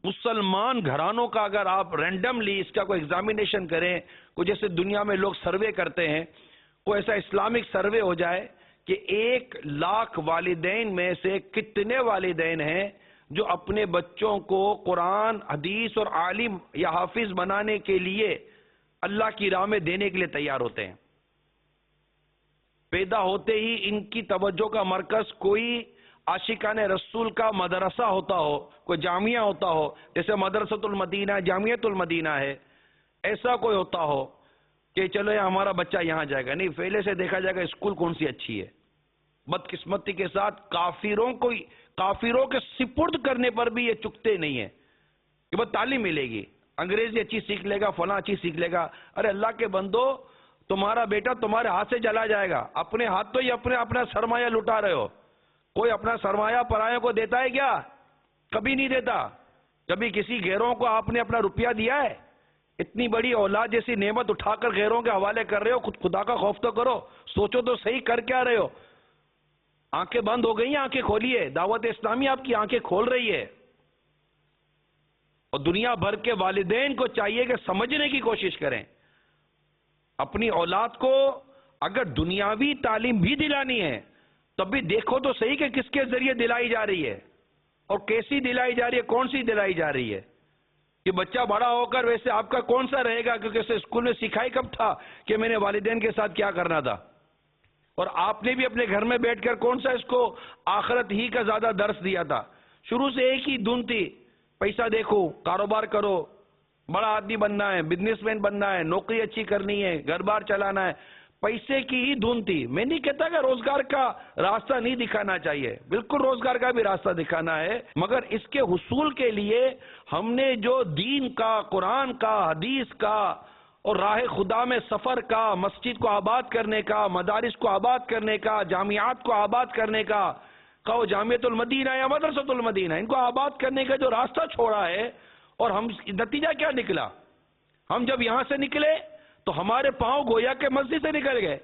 مسلمان گھرانوں کا اگر آپ رینڈملی اس کا کوئی ایگزامینیشن کریں، کوئی جیسے دنیا میں لوگ سروے کرتے ہیں، کوئی ایسا اسلامک سروے ہو جائے کہ 1,00,000 والدین میں سے کتنے والدین ہیں جو اپنے بچوں کو قرآن، حدیث اور عالم یا حافظ بنانے کے لیے اللہ کی راہ میں دینے کے لیے تیار ہوتے ہیں۔ پیدا ہوتے ہی ان کی توجہ کا مرکز کوئی عاشقان رسول کا مدرسہ ہوتا ہو، کوئی جامعہ ہوتا ہو، جیسے مدرسۃ المدینہ، جامعۃ المدینہ ہے، ایسا کوئی ہوتا ہو کہ چلو ہمارا بچہ یہاں جائے گا، نہیں، پہلے سے دیکھا جائے گا اسکول کون سی اچھی ہے۔ بدقسمتی کے ساتھ کافروں کے سپرد کرنے پر بھی یہ چکتے نہیں ہیں کہ بس تعلیم ملے گی، انگریزی اچھی سیکھ لے گا، فلاں اچھی سیکھ لے گا۔ ارے اللہ کے بندو، تمہارا بیٹا تمہارے ہاتھ سے چلا جائے گا، اپنے ہاتھ تو ہی اپنا سرمایہ لٹا رہے ہو۔ کوئی اپنا سرمایہ پرایوں کو دیتا ہے کیا؟ کبھی نہیں دیتا۔ کبھی کسی غیروں کو آپ نے اپنا روپیہ دیا ہے؟ اتنی بڑی اولاد جیسی نعمت اٹھا کر غیروں کے حوالے کر رہے ہو، خود خدا کا خوف تو کرو، سوچو تو صحیح کر کیا رہے ہو۔ آنکھیں بند ہو گئی ہیں، آنکھیں کھولیے، دعوت اسلامی آپ کی آنکھیں کھول رہی ہے۔ اور دنیا بھر کے والدین کو چاہیے کہ سمجھنے کی کوشش کریں، اپنی اولاد کو اگر دنیاوی تعلیم بھی دلانی ہے تب بھی دیکھو تو صحیح کہ کس کے ذریعے دلائی جا رہی ہے اور کیسی دلائی جا رہی ہے، کون سی دلائی جا رہی ہے۔ کہ بچہ بڑا ہو کر ویسے آپ کا کون سا رہے گا، کیونکہ اسے اسکول میں سکھائی کب تھا کہ میں نے والدین کے ساتھ کیا کرنا تھا، اور آپ نے بھی اپنے گھر میں بیٹھ کر کون سا اس کو آخرت ہی کا زیادہ درس دیا تھا۔ شروع سے ایک ہی دھن تھی، پیسہ دیکھو، کاروبار کرو، بڑا آدمی بننا ہے، بزنس مین بننا ہے، نوکری اچھی کرنی ہے، گھر بار چلانا ہے، پیسے کی ہی دھن تھی۔ میں نہیں کہتا کہ روزگار کا راستہ نہیں دکھانا چاہیے، بالکل روزگار کا بھی راستہ دکھانا ہے، مگر اس کے حصول کے لیے ہم نے جو دین کا، قرآن کا، حدیث کا اور راہ خدا میں سفر کا، مسجد کو آباد کرنے کا، مدارس کو آباد کرنے کا، جامعات کو آباد کرنے کا، کہو جامعۃ المدینہ یا مدرسۃ المدینہ، ان کو آباد کرنے کا جو راستہ چھوڑا ہے، اور ہم نتیجہ کیا نکلا؟ ہم جب یہاں سے نکلے تو ہمارے پاؤں گویا کہ مسجد سے نکل گئے۔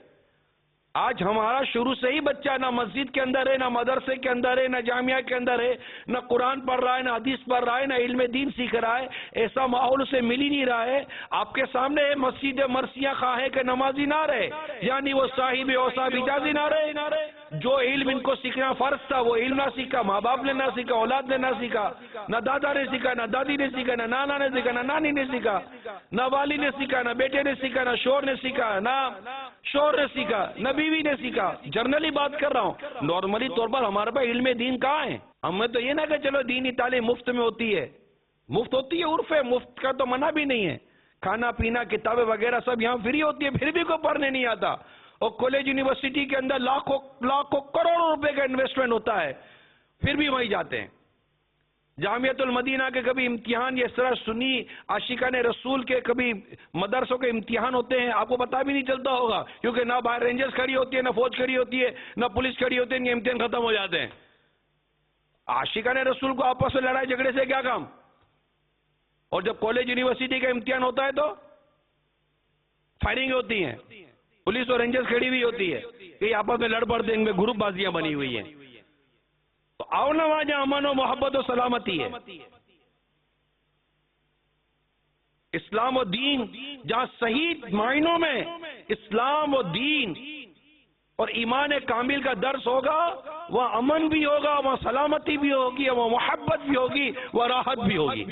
آج ہمارا شروع سے ہی بچہ نہ مسجد کے اندر ہے، نہ مدرسے کے اندر ہے، نہ جامعہ کے اندر ہے، نہ قرآن پڑھ رہا ہے، نہ حدیث پڑھ رہا ہے، نہ علم دین سیکھ رہا ہے، ایسا ماحول اسے مل ہی نہیں رہا ہے۔ آپ کے سامنے مسجد مرثیہ خواہ ہے کہ نمازی نہ رہے، یعنی وہ صاحب اوصاف اجازی نہ رہے۔ جو علم ان کو سیکھنا فرض تھا وہ علم نہ سیکھا، ماں باپ نے نہ سیکھا، اولاد نے نہ سیکھا، نہ دادا نے سیکھا، نہ دادی نے سیکھا، نہ نانا نے سیکھا، نہ نانی نے سیکھا، نہ والی نے سیکھا، نہ بیٹے نے سیکھا، نہ شوہر نے سیکھا، نہ شوہر نے سیکھا، نہ بیوی نے سیکھا۔ جنرلی بات کر رہا ہوں، نارملی طور پر ہمارے پاس علم دین کہاں ہے؟ ہمیں تو یہ نہ کہ چلو دینی تعلیم مفت میں ہوتی ہے، مفت ہوتی ہے، عرف ہے، مفت کا تو منع بھی نہیں ہے، کھانا پینا کتابیں وغیرہ سب یہاں فری ہوتی ہے، پھر بھی کوئی پڑھنے نہیں آتا، اور کالج یونیورسٹی کے اندر لاکھوں کروڑوں روپے کا انویسٹمنٹ ہوتا ہے، پھر بھی وہیں جاتے ہیں۔ جامعۃ المدینہ کے کبھی امتحان اس طرح سنی عاشقان رسول کے کبھی مدرسوں کے امتحان ہوتے ہیں، آپ کو پتہ بھی نہیں چلتا ہوگا، کیونکہ نہ باہر رینجرز کھڑی ہوتی ہے، نہ فوج کھڑی ہوتی ہے، نہ پولیس کھڑی ہوتی ہے، یہ امتحان ختم ہو جاتے ہیں۔ عاشقان رسول کو آپس میں لڑائی جھگڑے سے کیا کام؟ اور جب کالج یونیورسٹی کا امتحان ہوتا ہے تو فائرنگ ہوتی ہیں، پولیس اور رینجرز کھڑی ہوئی ہوتی ہے کہ آپس میں لڑ پڑتے ہیں، ان میں گروپ بازیاں بنی ہوئی ہیں۔ تو آؤ نا وہاں جہاں امن و محبت و سلامتی ہے، اسلام و دین جہاں صحیح معنوں میں اسلام و دین اور ایمان کامل کا درس ہوگا، وہاں امن بھی ہوگا، وہاں سلامتی بھی ہوگی، وہاں محبت بھی ہوگی، وہاں راحت بھی ہوگی۔